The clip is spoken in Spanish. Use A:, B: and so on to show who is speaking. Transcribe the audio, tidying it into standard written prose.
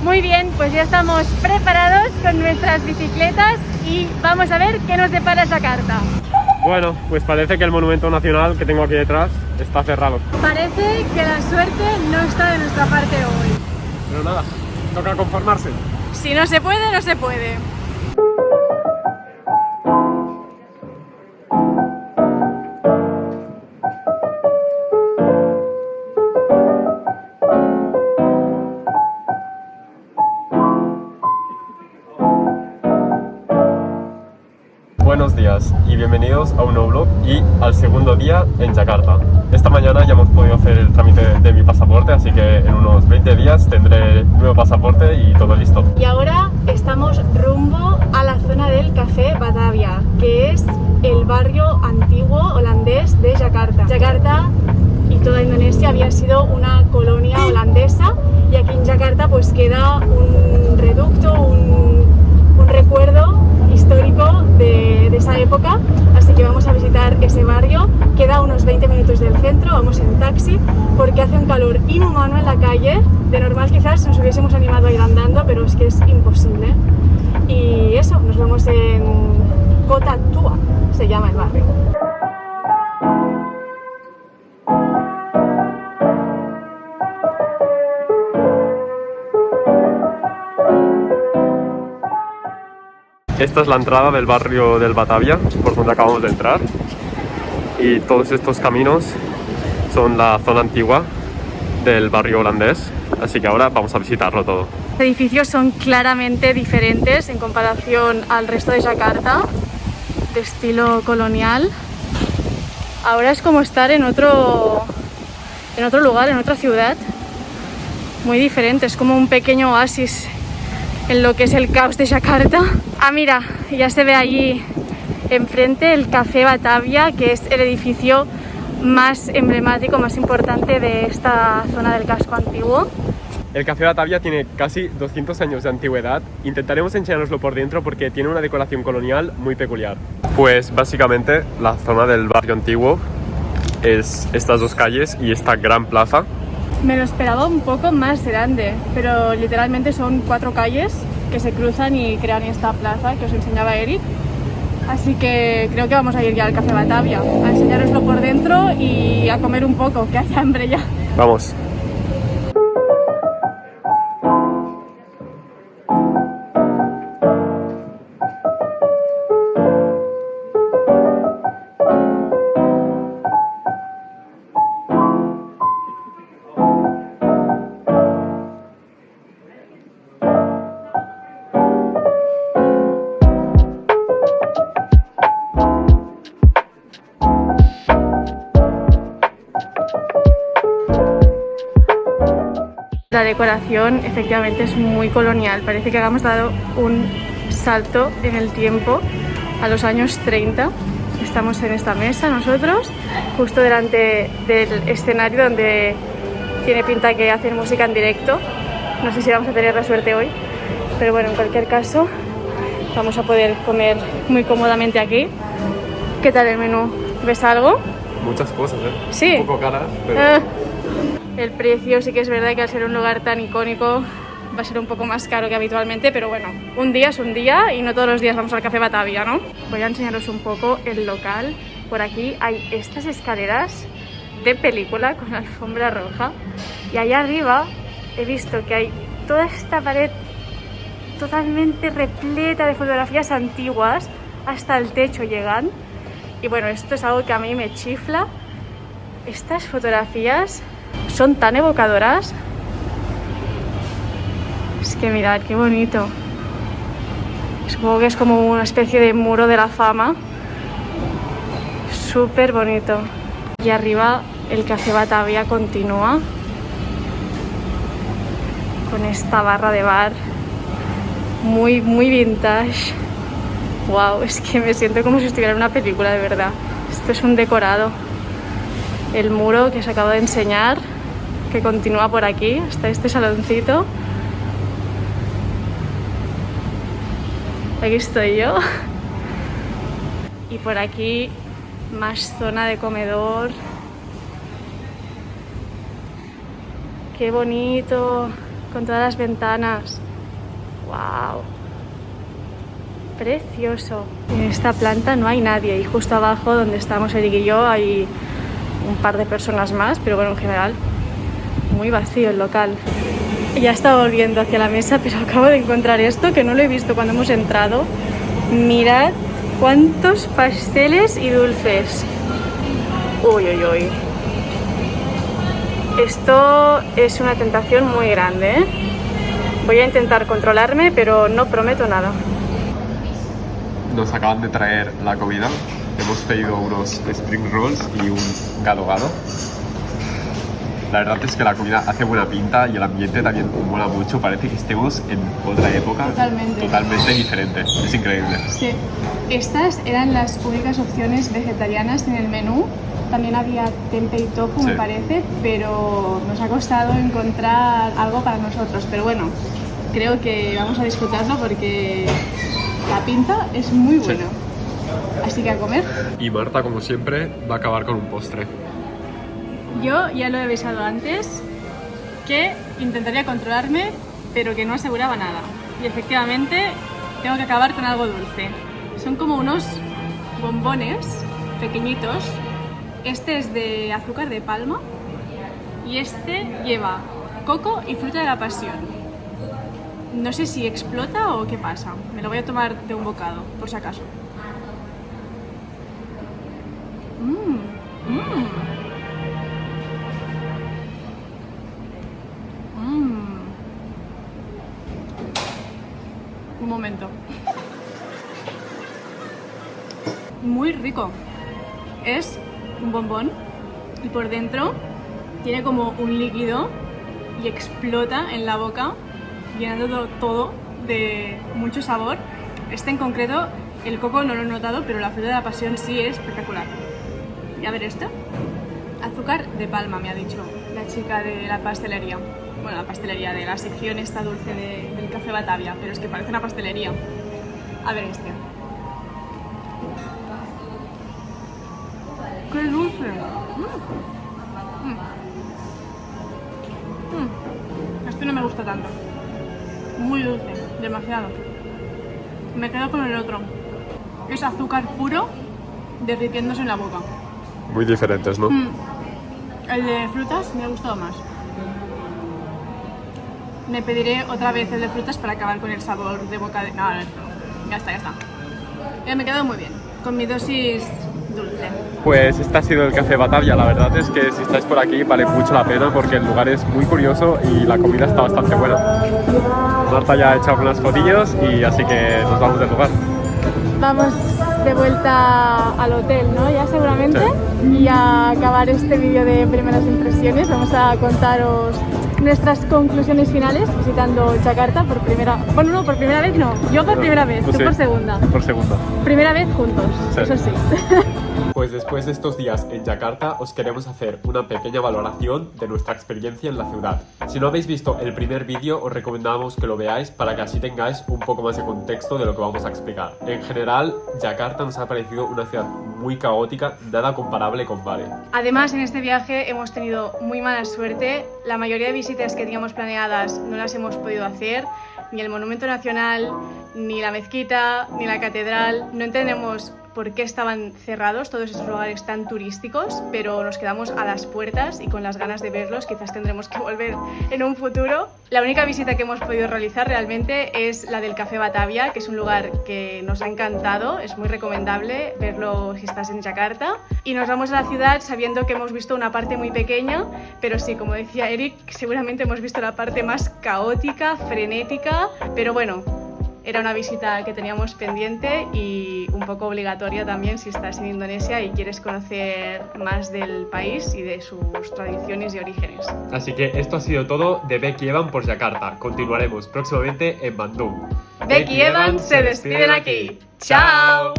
A: Muy bien, pues ya estamos preparados con nuestras bicicletas y vamos a ver qué nos depara Yakarta.
B: Bueno, pues parece que el monumento nacional que tengo aquí detrás está cerrado.
A: Parece que la suerte no está de nuestra parte hoy.
B: Pero nada, toca conformarse.
A: Si no se puede, no se puede.
B: Buenos días y bienvenidos a un nuevo vlog y al segundo día en Yakarta. Esta mañana ya hemos podido hacer el trámite de mi pasaporte, así que en unos 20 días tendré nuevo pasaporte y todo listo.
A: Y ahora estamos rumbo a la zona del Café Batavia, que es el barrio antiguo holandés de Yakarta. Yakarta y toda Indonesia había sido una colonia holandesa y aquí en Yakarta pues queda un reducto, un recuerdo histórico de esa época, así que vamos a visitar ese barrio. Queda a unos 20 minutos del centro, vamos en taxi porque hace un calor inhumano en la calle. De normal quizás nos hubiésemos animado a ir andando, pero es que es imposible. Y eso, nos vemos en Kota Tua, se llama el barrio.
B: Esta es la entrada del barrio del Batavia, por donde acabamos de entrar. Y todos estos caminos son la zona antigua del barrio holandés, así que ahora vamos a visitarlo todo.
A: Los edificios son claramente diferentes en comparación al resto de Yakarta, de estilo colonial. Ahora es como estar en otro lugar, en otra ciudad, muy diferente, es como un pequeño oasis en lo que es el caos de Yakarta. Ah, mira, ya se ve allí enfrente el Café Batavia, que es el edificio más emblemático, más importante de esta zona del casco antiguo.
B: El Café Batavia tiene casi 200 años de antigüedad. Intentaremos enseñároslo por dentro porque tiene una decoración colonial muy peculiar. Pues básicamente la zona del barrio antiguo es estas dos calles y esta gran plaza.
A: Me lo esperaba un poco más grande, pero literalmente son 4 calles que se cruzan y crean esta plaza que os enseñaba Eric. Así que creo que vamos a ir ya al Café Batavia, a enseñároslo por dentro y a comer un poco, que hace hambre ya.
B: Vamos.
A: La decoración efectivamente es muy colonial, parece que hemos dado un salto en el tiempo a los años 30. Estamos en esta mesa nosotros, justo delante del escenario donde tiene pinta que hacen música en directo. No sé si vamos a tener la suerte hoy, pero bueno, en cualquier caso vamos a poder comer muy cómodamente aquí. ¿Qué tal el menú? ¿Ves algo?
B: Muchas cosas, ¿eh?
A: Sí.
B: Un poco caras, pero...
A: El precio sí que es verdad que al ser un lugar tan icónico va a ser un poco más caro que habitualmente, pero bueno, un día es un día y no todos los días vamos al Café Batavia, ¿no? Voy a enseñaros un poco el local. Por aquí hay estas escaleras de película con la alfombra roja y allá arriba he visto que hay toda esta pared totalmente repleta de fotografías antiguas, hasta el techo llegan. Y bueno, esto es algo que a mí me chifla. Estas fotografías son tan evocadoras. Es que mirad qué bonito. Supongo que es como una especie de muro de la fama. Súper bonito. Y arriba el Café Batavia continúa con esta barra de bar muy vintage. Wow, es que me siento como si estuviera en una película, de verdad. Esto es un decorado. El muro que os acabo de enseñar, que continúa por aquí hasta este saloncito. Aquí estoy yo. Y por aquí más zona de comedor. Qué bonito. con todas las ventanas. ¡Wow! Precioso. En esta planta no hay nadie y justo abajo donde estamos Eric y yo hay un par de personas más, pero bueno, en general muy vacío el local. Ya estaba volviendo hacia la mesa, pero acabo de encontrar esto que no lo he visto cuando hemos entrado. Mirad cuántos pasteles y dulces. Uy, uy, uy. Esto es una tentación muy grande, ¿eh? Voy a intentar controlarme, pero no prometo nada.
B: Nos acaban de traer la comida. Hemos pedido unos spring rolls y un gado gado. La verdad es que la comida hace buena pinta y el ambiente también mola mucho. Parece que estemos en otra época. Totalmente diferente. Es increíble.
A: Sí. Estas eran las únicas opciones vegetarianas en el menú. También había tempeh y tofu,
B: Sí.
A: me parece, pero nos ha costado encontrar algo para nosotros. Pero bueno, creo que vamos a disfrutarlo porque la pinta es muy buena.
B: Sí.
A: Así que a comer.
B: Y Marta, como siempre, va a acabar con un postre.
A: Yo ya lo he avisado antes que intentaría controlarme, pero que no aseguraba nada. Y efectivamente tengo que acabar con algo dulce. Son como unos bombones pequeñitos. Este es de azúcar de palma y este lleva coco y fruta de la pasión. No sé si explota o qué pasa. Me lo voy a tomar de un bocado, por si acaso. Un momento. Muy rico. Es un bombón y por dentro tiene como un líquido y explota en la boca, llenando todo de mucho sabor. Este en concreto, el coco no lo he notado, pero la fruta de la pasión sí es espectacular. Y a ver esto. Azúcar de palma, me ha dicho la chica de la pastelería. Bueno, la pastelería de la sección esta dulce del Café Batavia, pero es que parece una pastelería. A ver este. ¡Qué dulce! Este no me gusta tanto. Muy dulce, demasiado. Me quedo con el otro. Es azúcar puro derritiéndose en la boca.
B: Muy diferentes, ¿no?
A: El de frutas me ha gustado más. Me pediré otra vez el de frutas para acabar con el sabor de boca de... No, ya está, ya está. Ya me he quedado muy bien, con mi dosis dulce.
B: Pues este ha sido el Café Batavia. La verdad es que si estáis por aquí vale mucho la pena porque el lugar es muy curioso y la comida está bastante buena. Marta ya ha echado unas fotillos y así que nos vamos del lugar.
A: Vamos de vuelta al hotel, ¿no? Ya seguramente. Sí. Y a acabar este vídeo de primeras impresiones. Vamos a contaros nuestras conclusiones finales visitando Yakarta por primera... Bueno, no, por primera vez no. Yo por primera vez, tú por segunda.
B: Por segunda.
A: Primera vez juntos, sí. Eso sí.
B: Pues después de estos días en Yakarta os queremos hacer una pequeña valoración de nuestra experiencia en la ciudad. Si no habéis visto el primer vídeo os recomendamos que lo veáis para que así tengáis un poco más de contexto de lo que vamos a explicar. En general, Yakarta nos ha parecido una ciudad muy caótica, nada comparable con Bali.
A: Además, en este viaje hemos tenido muy mala suerte. La mayoría de visitas que teníamos planeadas no las hemos podido hacer. Ni el Monumento Nacional, ni la mezquita, ni la catedral. No entendemos por qué estaban cerrados todos esos lugares tan turísticos, pero nos quedamos a las puertas y con las ganas de verlos. Quizás tendremos que volver en un futuro. La única visita que hemos podido realizar realmente es la del Café Batavia, que es un lugar que nos ha encantado, es muy recomendable verlo si estás en Yakarta. Y nos vamos a la ciudad sabiendo que hemos visto una parte muy pequeña, pero sí, como decía Eric, seguramente hemos visto la parte más caótica, frenética, pero bueno, era una visita que teníamos pendiente y un poco obligatoria también si estás en Indonesia y quieres conocer más del país y de sus tradiciones y orígenes.
B: Así que esto ha sido todo de Becky Evan por Yakarta. Continuaremos próximamente en Bandung.
A: Becky y Evan se despiden aquí. ¡Chao!